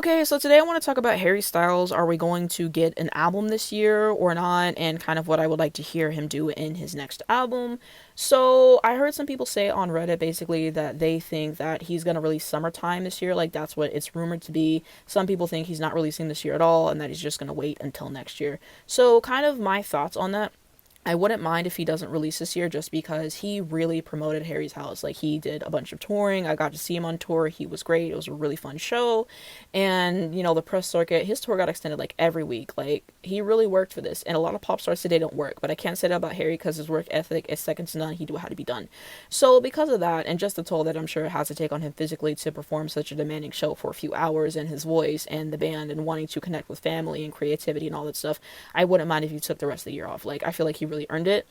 Okay, so today I want to talk about Harry Styles. Are we going to get an album this year or not? And kind of what I would like to hear him do in his next album. So I heard some people say on Reddit basically that they think that he's going to release summertime this year. Like that's what it's rumored to be. Some people think he's not releasing this year at all and that he's just going to wait until next year. So kind of my thoughts on that. I wouldn't mind if he doesn't release this year just because he really promoted Harry's House. Like he did a bunch of touring. I got to see him on tour. He was great. It was a really fun show. And, the press circuit, his tour got extended like every week. Like he really worked for this. And a lot of pop stars today don't work, but I can't say that about Harry because his work ethic is second to none. He knew how to be done. So because of that and just the toll that I'm sure it has to take on him physically to perform such a demanding show for a few hours and his voice and the band and wanting to connect with family and creativity and all that stuff, I wouldn't mind if he took the rest of the year off. Like I feel like he really earned it.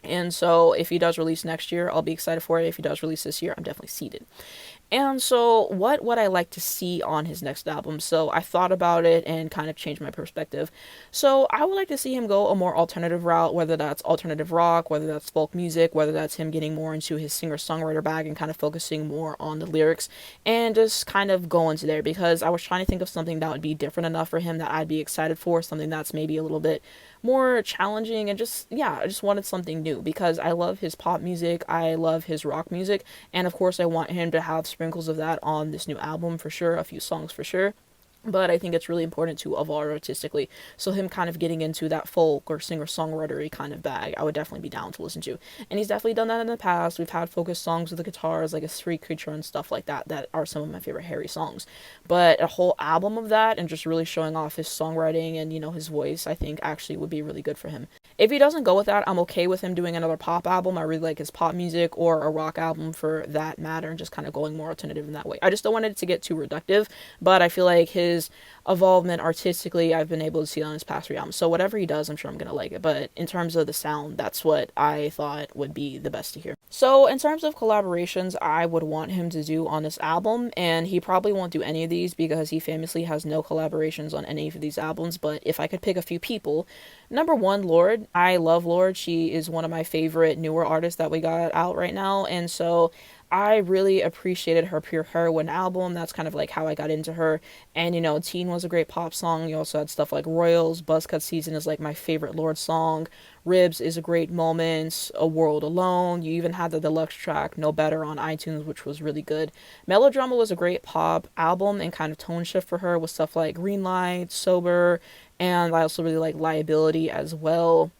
And so if he does release next year, I'll be excited for it. If he does release this year, I'm definitely seated. And so, what would I like to see on his next album? So, I thought about it and kind of changed my perspective. So, I would like to see him go a more alternative route, whether that's alternative rock, whether that's folk music, whether that's him getting more into his singer songwriter bag and kind of focusing more on the lyrics and just kind of go into there because I was trying to think of something that would be different enough for him that I'd be excited for, something that's maybe a little bit more challenging and just, yeah, I just wanted something new because I love his pop music, I love his rock music, and of course, I want him to have sprinkles of that on this new album for sure, a few songs for sure. But I think it's really important to evolve artistically. So him kind of getting into that folk or singer-songwritery kind of bag, I would definitely be down to listen to. And he's definitely done that in the past. We've had focused songs with the guitars, like a Street Creature and stuff like that, that are some of my favorite Harry songs. But a whole album of that and just really showing off his songwriting and, his voice, I think actually would be really good for him. If he doesn't go with that, I'm okay with him doing another pop album. I really like his pop music or a rock album for that matter and just kind of going more alternative in that way. I just don't want it to get too reductive, but I feel like his evolvement artistically, I've been able to see on his past three albums. So whatever he does, I'm sure I'm going to like it. But in terms of the sound, that's what I thought would be the best to hear. So in terms of collaborations, I would want him to do on this album, and he probably won't do any of these because he famously has no collaborations on any of these albums. But if I could pick a few people, number one, Lorde. I love Lorde. She is one of my favorite newer artists that we got out right now. And so I really appreciated her Pure Heroine album. That's kind of like how I got into her. And, Teen was a great pop song. You also had stuff like Royals. Buzzcut Season is like my favorite Lorde song. Ribs is a great moment. A World Alone. You even had the deluxe track, No Better, on iTunes, which was really good. Melodrama was a great pop album and kind of tone shift for her with stuff like Green Light, Sober, and I also really like Liability as well.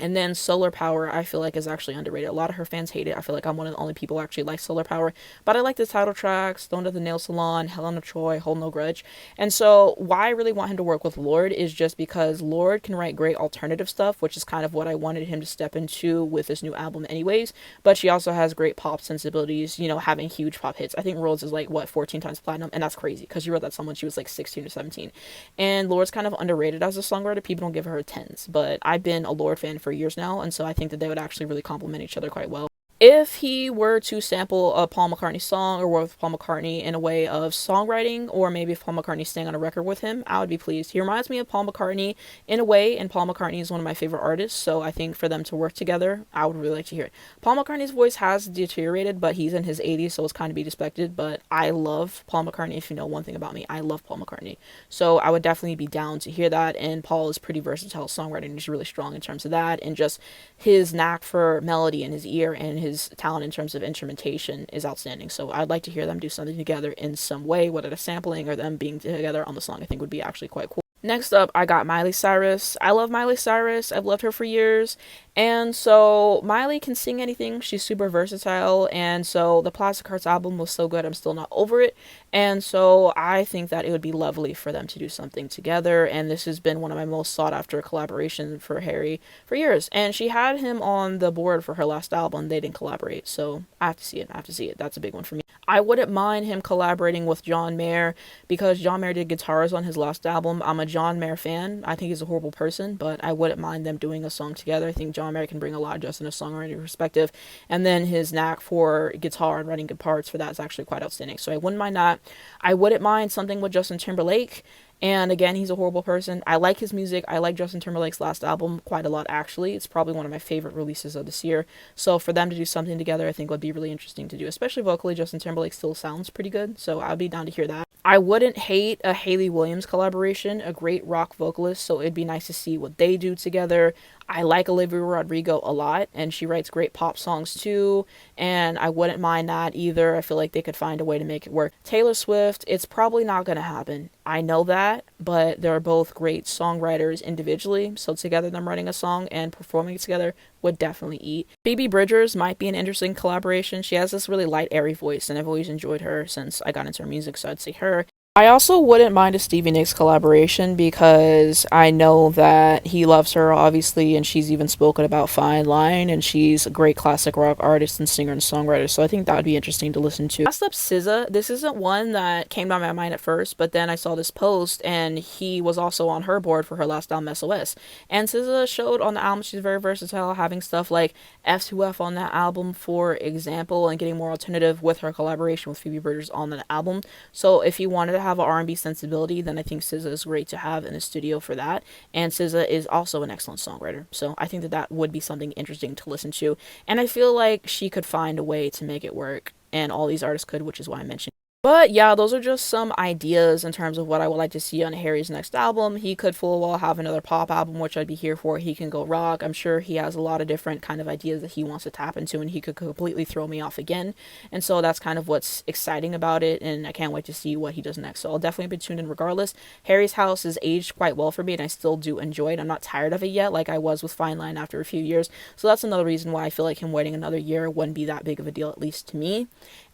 And then Solar Power, I feel like, is actually underrated. A lot of her fans hate it. I feel like I'm one of the only people who actually like Solar Power. But I like the title track, Stoned at the Nail Salon, Helena Troy, Hold No Grudge. And so why I really want him to work with Lorde is just because Lorde can write great alternative stuff, which is kind of what I wanted him to step into with this new album anyways. But she also has great pop sensibilities, having huge pop hits. I think Rose is like, 14 times platinum? And that's crazy because she wrote that song when she was like 16 or 17. And Lorde's kind of underrated as a songwriter. People don't give her tens. But I've been a Lorde fan for years now, and so I think that they would actually really complement each other quite well. If he were to sample a Paul McCartney song or work with Paul McCartney in a way of songwriting, or maybe if Paul McCartney sang on a record with him, I would be pleased. He reminds me of Paul McCartney in a way, and Paul McCartney is one of my favorite artists, so I think for them to work together, I would really like to hear it. Paul McCartney's voice has deteriorated, but he's in his 80s, so it's kind of be expected, but I love Paul McCartney. If you know one thing about me, I love Paul McCartney. So I would definitely be down to hear that, and Paul is pretty versatile songwriting. He's really strong in terms of that, and just his knack for melody and his ear and his talent in terms of instrumentation is outstanding. So I'd like to hear them do something together in some way, whether it's sampling or them being together on the song. I think would be actually quite cool. Next up, I got Miley Cyrus. I love Miley Cyrus. I've loved her for years. And so Miley can sing anything. She's super versatile. And so the Plastic Hearts album was so good, I'm still not over it. And so I think that it would be lovely for them to do something together. And this has been one of my most sought after collaborations for Harry for years. And she had him on the board for her last album. They didn't collaborate. So I have to see it. I have to see it. That's a big one for me. I wouldn't mind him collaborating with John Mayer because John Mayer did guitars on his last album. I'm a John Mayer fan. I think he's a horrible person, but I wouldn't mind them doing a song together. I think John Mayer can bring a lot just in a songwriting perspective. And then his knack for guitar and writing good parts for that is actually quite outstanding. So I wouldn't mind that. I wouldn't mind something with Justin Timberlake. And again, he's a horrible person. I like his music. I like Justin Timberlake's last album quite a lot, actually. It's probably one of my favorite releases of this year. So for them to do something together, I think would be really interesting to do. Especially vocally, Justin Timberlake still sounds pretty good. So I'd be down to hear that. I wouldn't hate a Hayley Williams collaboration, a great rock vocalist. So it'd be nice to see what they do together. I like Olivia Rodrigo a lot, and she writes great pop songs too, and I wouldn't mind that either. I feel like they could find a way to make it work. Taylor Swift, it's probably not going to happen. I know that, but they're both great songwriters individually, so together them writing a song and performing it together would definitely eat. Phoebe Bridgers might be an interesting collaboration. She has this really light, airy voice, and I've always enjoyed her since I got into her music, so I'd say her. I also wouldn't mind a Stevie Nicks collaboration because I know that he loves her, obviously, and she's even spoken about Fine Line, and she's a great classic rock artist and singer and songwriter, so I think that would be interesting to listen to. Last up, SZA. This isn't one that came to my mind at first, but then I saw this post, and he was also on her board for her last album, SOS. And SZA showed on the album she's very versatile, having stuff like F2F on that album, for example, and getting more alternative with her collaboration with Phoebe Bridgers on that album. So if you wanted to have an R&B sensibility, then I think SZA is great to have in the studio for that. And SZA is also an excellent songwriter, so I think that that would be something interesting to listen to. And I feel like she could find a way to make it work, and all these artists could, which is why I mentioned. But yeah, those are just some ideas in terms of what I would like to see on Harry's next album. He could full well have another pop album, which I'd be here for. He can go rock. I'm sure he has a lot of different kind of ideas that he wants to tap into, and he could completely throw me off again. And so that's kind of what's exciting about it, and I can't wait to see what he does next. So I'll definitely be tuned in regardless. Harry's House has aged quite well for me, and I still do enjoy it. I'm not tired of it yet, like I was with Fine Line after a few years. So that's another reason why I feel like him waiting another year wouldn't be that big of a deal, at least to me.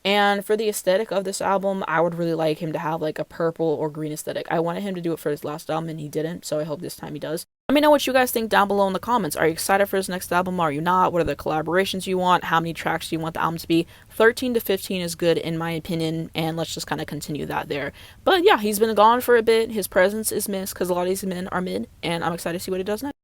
And for the aesthetic of this album, I would really like him to have like a purple or green aesthetic. I wanted him to do it for his last album and he didn't, so I hope this time he does. Let me know what you guys think down below in the comments. Are you excited for his next album? Are you not? What are the collaborations you want? How many tracks do you want the album to be? 13 to 15 is good in my opinion, and let's just kind of continue that there. But yeah, he's been gone for a bit. His presence is missed because a lot of these men are mid, and I'm excited to see what he does next.